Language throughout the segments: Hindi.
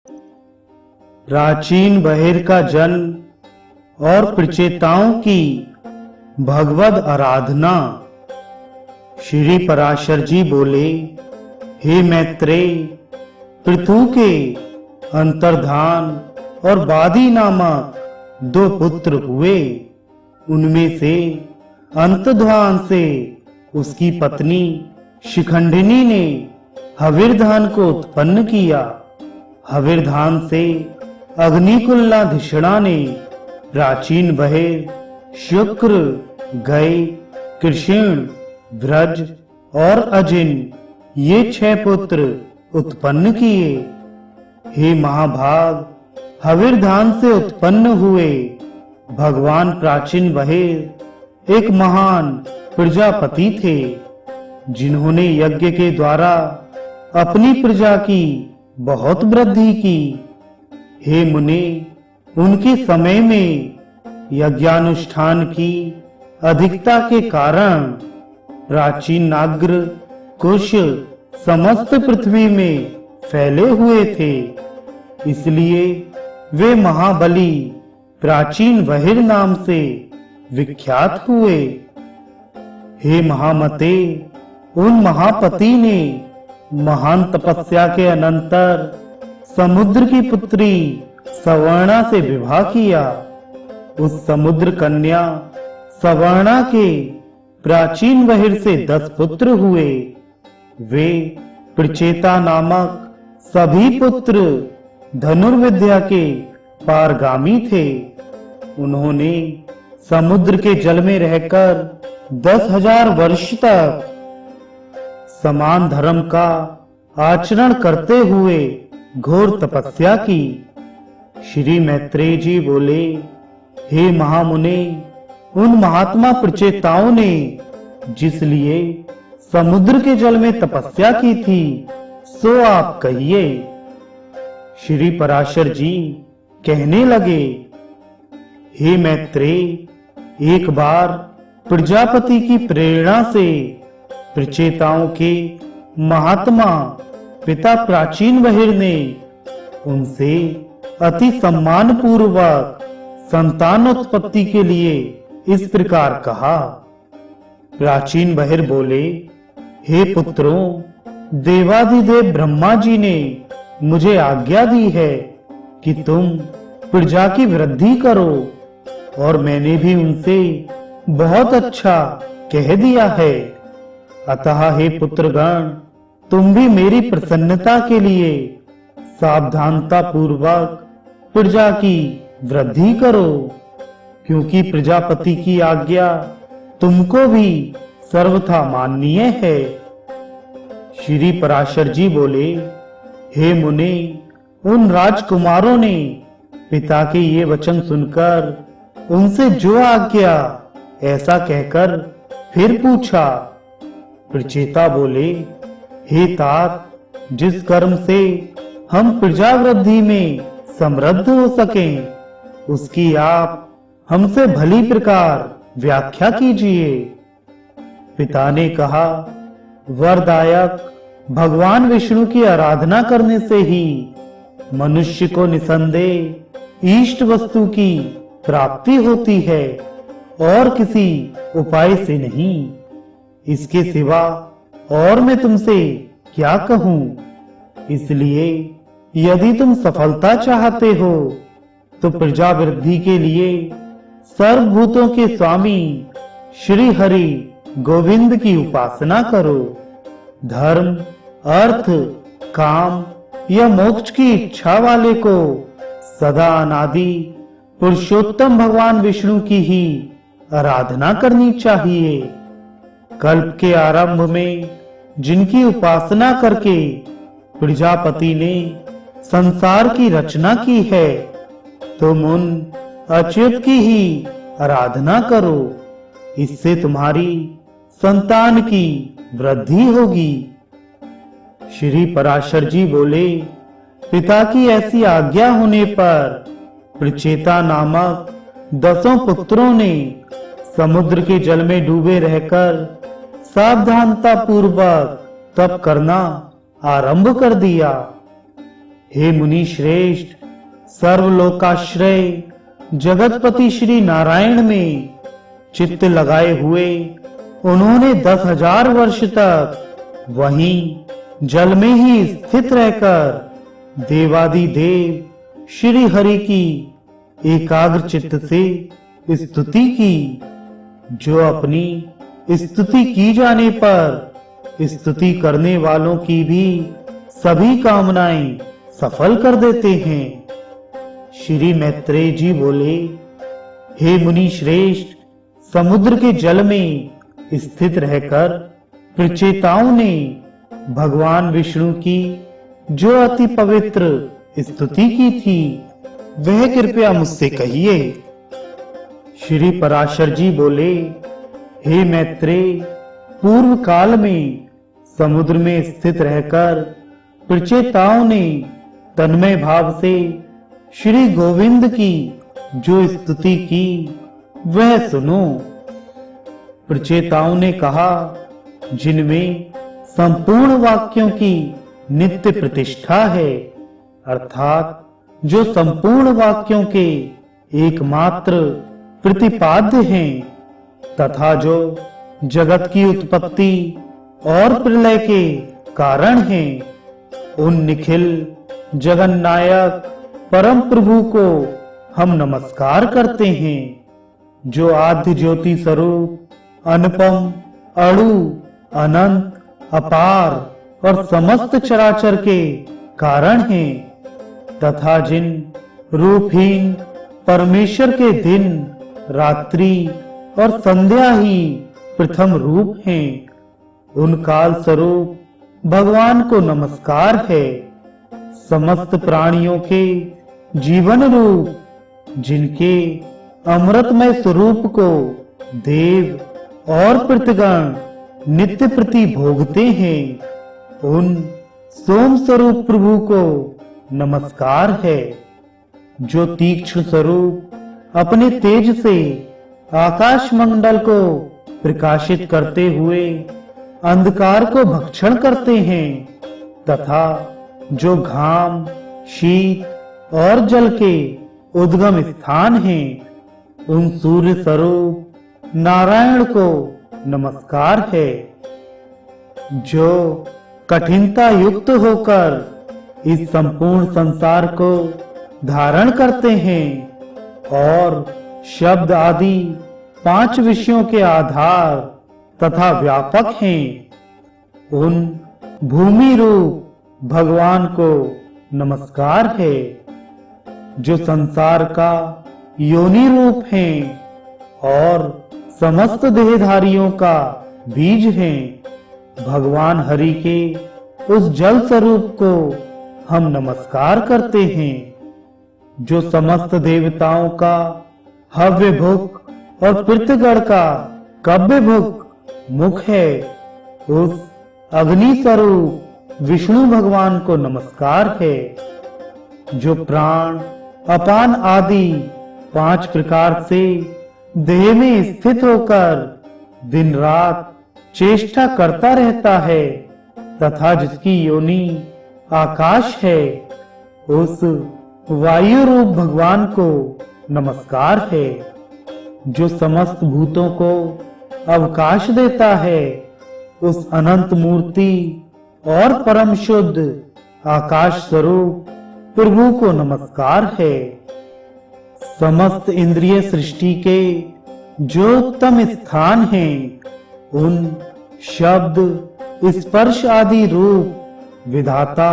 प्राचीन बहिर का जन्म और प्रचेताओं की भगवद आराधना। श्री पराशर जी बोले, हे मैत्रेय, पृथु के अंतर्धान और बादी नामक 2 पुत्र हुए। उनमें से अंतध्वान से उसकी पत्नी शिखंडिनी ने हविर्धान को उत्पन्न किया। हविर्धान से अग्निकुल्लाधिषणा ने प्राचीन बहिर, शुक्र, गय, कृष्ण, व्रज और अजिन ये 6 पुत्र उत्पन्न किए। हे महाभाग, हविर्धान से उत्पन्न हुए भगवान प्राचीन बहिर एक महान प्रजापति थे, जिन्होंने यज्ञ के द्वारा अपनी प्रजा की बहुत वृद्धि की। हे मुने, उनके समय में यज्ञानुष्ठान की अधिकता के कारण प्राचीन नाग्र कुश समस्त पृथ्वी में फैले हुए थे। इसलिए वे महाबली प्राचीन बहिर नाम से विख्यात हुए। हे महामते, उन महापति ने महान तपस्या के अनंतर समुद्र की पुत्री सवर्णा से विवाह किया। उस समुद्र कन्या सवर्णा के प्राचीन बहिर से 10 पुत्र हुए। वे प्रचेता नामक सभी पुत्र धनुर्विद्या के पारगामी थे। उन्होंने समुद्र के जल में रहकर 10,000 वर्ष तक समान धर्म का आचरण करते हुए घोर तपस्या की। श्री मैत्रेय जी बोले, हे महामुने, उन महात्मा प्रचेताओं ने जिस लिए समुद्र के जल में तपस्या की थी, सो आप कहिए। श्री पराशर जी कहने लगे, हे मैत्रेय, एक बार प्रजापति की प्रेरणा से प्रचेताओं के महात्मा पिता प्राचीन बहिर ने उनसे अति सम्मान पूर्वक संतानोत्पत्ति के लिए इस प्रकार कहा। प्राचीन बहिर बोले, हे पुत्रों, देवाधिदेव ब्रह्मा जी ने मुझे आज्ञा दी है कि तुम प्रजा की वृद्धि करो, और मैंने भी उनसे बहुत अच्छा कह दिया है। अतः हे पुत्रगण, तुम भी मेरी प्रसन्नता के लिए सावधानता पूर्वक प्रजा की वृद्धि करो, क्योंकि प्रजापति की आज्ञा तुमको भी सर्वथा माननीय है। श्री पराशर जी बोले, हे मुने, उन राजकुमारों ने पिता के ये वचन सुनकर उनसे जो आज्ञा ऐसा कहकर फिर पूछा। प्रचेता बोले, हे तात, जिस कर्म से हम प्रजा वृद्धि में समृद्ध हो सकें, उसकी आप हमसे भली प्रकार व्याख्या कीजिए। पिता ने कहा, वरदायक भगवान विष्णु की आराधना करने से ही मनुष्य को निसंदेह इष्ट वस्तु की प्राप्ति होती है, और किसी उपाय से नहीं। इसके सिवा और मैं तुमसे क्या कहूं? इसलिए यदि तुम सफलता चाहते हो तो प्रजा वृद्धि के लिए सर्वभूतों के स्वामी श्री हरि गोविंद की उपासना करो। धर्म, अर्थ, काम या मोक्ष की इच्छा वाले को सदा अनादि पुरुषोत्तम भगवान विष्णु की ही आराधना करनी चाहिए। कल्प के आरंभ में जिनकी उपासना करके प्रजापति ने संसार की रचना की है, तुम उन अच्युत की ही आराधना करो। इससे तुम्हारी संतान की वृद्धि होगी। श्री पराशर जी बोले, पिता की ऐसी आज्ञा होने पर प्रचेता नामक 10 पुत्रों ने समुद्र के जल में डूबे रहकर सावधानता पूर्वक तप करना आरंभ कर दिया। हे मुनि श्रेष्ठ, सर्वलोकाश्रय जगतपति श्री नारायण में चित्त लगाए हुए उन्होंने 10,000 वर्ष तक वहीं जल में ही स्थित रहकर देवादिदेव श्री हरि की एकाग्र चित्त से स्तुति की, जो अपनी स्तुति की जाने पर स्तुति करने वालों की भी सभी कामनाएं सफल कर देते हैं। श्री मैत्रेय जी बोले, हे मुनि श्रेष्ठ, समुद्र के जल में स्थित रहकर प्रचेताओं ने भगवान विष्णु की जो अति पवित्र स्तुति की थी, वह कृपया मुझसे कहिए। श्री पराशर जी बोले, हे मैत्रेय, पूर्व काल में समुद्र में स्थित रहकर प्रचेताओं ने तन्मय भाव से श्री गोविंद की जो स्तुति की, वह सुनो। प्रचेताओं ने कहा, जिनमें संपूर्ण वाक्यों की नित्य प्रतिष्ठा है, अर्थात जो संपूर्ण वाक्यों के एकमात्र प्रतिपाद्य हैं, तथा जो जगत की उत्पत्ति और प्रलय के कारण हैं, उन निखिल जगन्नायक परम प्रभु को हम नमस्कार करते हैं, जो आद्य ज्योति स्वरूप अनुपम, अणु, अनंत, अपार और समस्त चराचर के कारण हैं, तथा जिन रूपहीन परमेश्वर के दिन, रात्रि और संध्या ही प्रथम रूप हैं, उन काल स्वरूप भगवान को नमस्कार है। समस्त प्राणियों के जीवन रूप, जिनके अमृतमय स्वरूप को देव और पितृगण नित्य प्रति भोगते हैं, उन सोम स्वरूप प्रभु को नमस्कार है, जो तीक्ष्ण स्वरूप अपने तेज से आकाश मंडल को प्रकाशित करते हुए अंधकार को भक्षण करते हैं, तथा जो घाम, शीत और जल के उद्गम स्थान हैं, उन सूर्य स्वरूप नारायण को नमस्कार है, जो कठिनता युक्त होकर इस संपूर्ण संसार को धारण करते हैं और शब्द आदि 5 विषयों के आधार तथा व्यापक हैं, उन भूमि रूप भगवान को नमस्कार है, जो संसार का योनि रूप हैं और समस्त देहधारियों का बीज हैं। भगवान हरि के उस जल स्वरूप को हम नमस्कार करते हैं, जो समस्त देवताओं का हव्य भुक और पितृगण का कव्य भुक मुख है। उस अग्नि स्वरूप विष्णु भगवान को नमस्कार है, जो प्राण, अपान आदि 5 प्रकार से देह में स्थित होकर दिन रात चेष्टा करता रहता है, तथा जिसकी योनि आकाश है, उस वायु रूप भगवान को नमस्कार है, जो समस्त भूतों को अवकाश देता है। उस अनंत मूर्ति और परम शुद्ध आकाश स्वरूप प्रभु को नमस्कार है। समस्त इंद्रिय सृष्टि के जो उत्तम स्थान हैं, उन शब्द, स्पर्श आदि रूप विधाता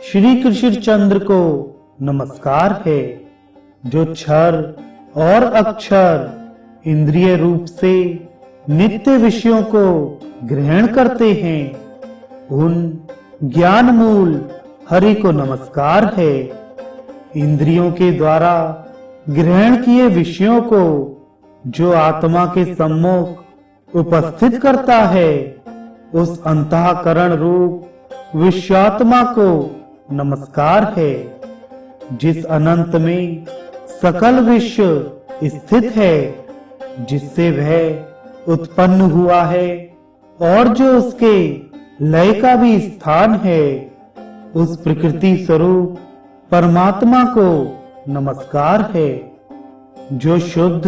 श्री कृष्ण चंद्र को नमस्कार है, जो क्षर और अक्षर इंद्रिय रूप से नित्य विषयों को ग्रहण करते हैं। उन ज्ञान मूल हरि को नमस्कार है। इंद्रियों के द्वारा ग्रहण किए विषयों को जो आत्मा के सम्मुख उपस्थित करता है, उस अंतःकरण रूप विश्वात्मा को नमस्कार है। जिस अनंत में सकल विश्व स्थित है, जिससे वह उत्पन्न हुआ है और जो उसके लय का भी स्थान है, उस प्रकृति स्वरूप परमात्मा को नमस्कार है, जो शुद्ध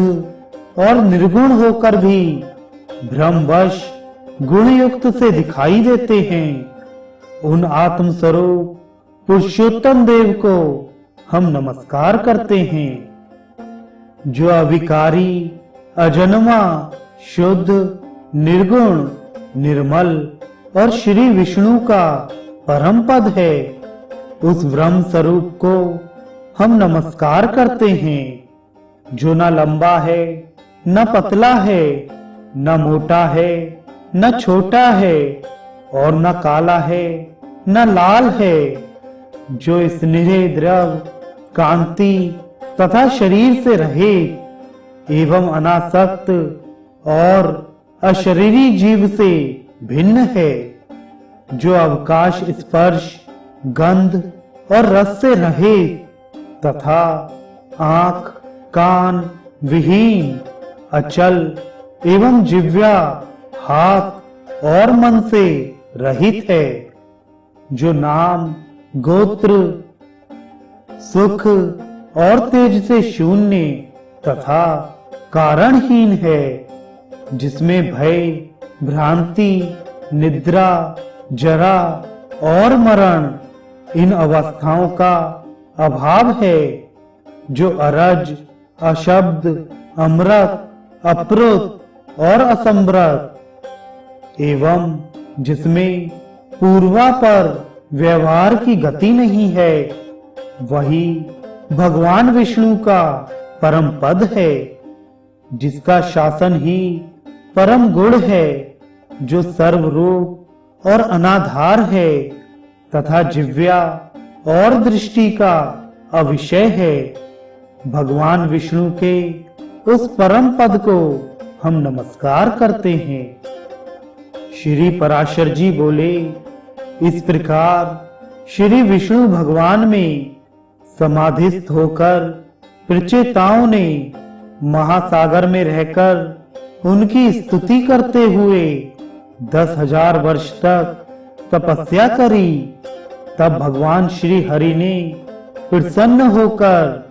और निर्गुण होकर भी भ्रमवश गुणयुक्त से दिखाई देते हैं। उन आत्म स्वरूप पुरुषोत्तम देव को हम नमस्कार करते हैं, जो अविकारी, अजन्मा, शुद्ध, निर्गुण, निर्मल और श्री विष्णु का परम पद है। उस ब्रह्म स्वरूप को हम नमस्कार करते हैं, जो न लंबा है, न पतला है, न मोटा है, न छोटा है और न काला है, न लाल है, जो इस निरे द्रव, कांति तथा शरीर से रहित एवं अनासक्त और अशरीरी जीव से भिन्न है, जो अवकाश, स्पर्श, गंध और रस से रहित तथा आंख, कान विहीन, अचल एवं जिह्वा, हाथ और मन से रहित है, जो नाम, गोत्र, सुख और तेज से शून्य तथा कारणहीन है, जिसमें भय, भ्रांति, निद्रा, जरा और मरण इन अवस्थाओं का अभाव है, जो अरज, अशब्द, अमृत, अप्रुत और असंभृत एवं जिसमें पूर्वापर व्यवहार की गति नहीं है, वही भगवान विष्णु का परम पद है, जिसका शासन ही परम गुण है, जो सर्वरूप और अनाधार है तथा जिव्या और दृष्टि का अविषय है। भगवान विष्णु के उस परम पद को हम नमस्कार करते हैं। श्री पराशर जी बोले, इस प्रकार श्री विष्णु भगवान में समाधिस्थ होकर प्रचेताओं ने महासागर में रहकर उनकी स्तुति करते हुए 10,000 वर्ष तक तपस्या करी। तब भगवान श्री हरि ने प्रसन्न होकर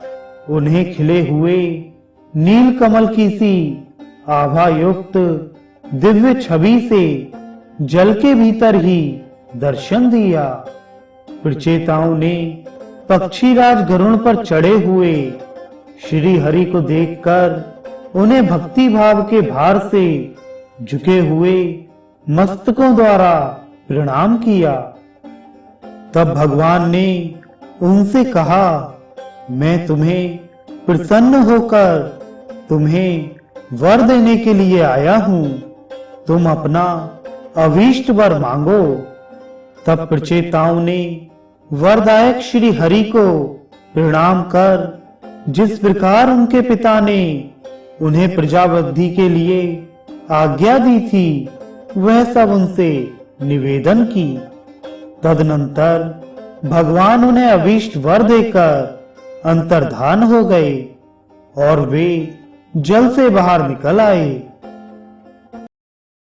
उन्हें खिले हुए नील कमल की सी आभा युक्त दिव्य छवि से जल के भीतर ही दर्शन दिया। प्रचेताओं ने पक्षीराज गरुड़ पर चढ़े हुए श्री हरि को देखकर उन्हें भक्ति भाव के भार से झुके हुए मस्तकों द्वारा प्रणाम किया। तब भगवान ने उनसे कहा, मैं तुम्हें प्रसन्न होकर तुम्हें वर देने के लिए आया हूं, तुम अपना अभीष्ट वर मांगो। तब प्रचेताओं ने वरदायक श्री हरि को प्रणाम कर जिस प्रकार उनके पिता ने उन्हें प्रजावृद्धि के लिए आज्ञा दी थी, वह सब उनसे निवेदन की। तदनंतर भगवान उन्हें अभीष्ट वर देकर अंतर्धान हो गए और वे जल से बाहर निकल आए।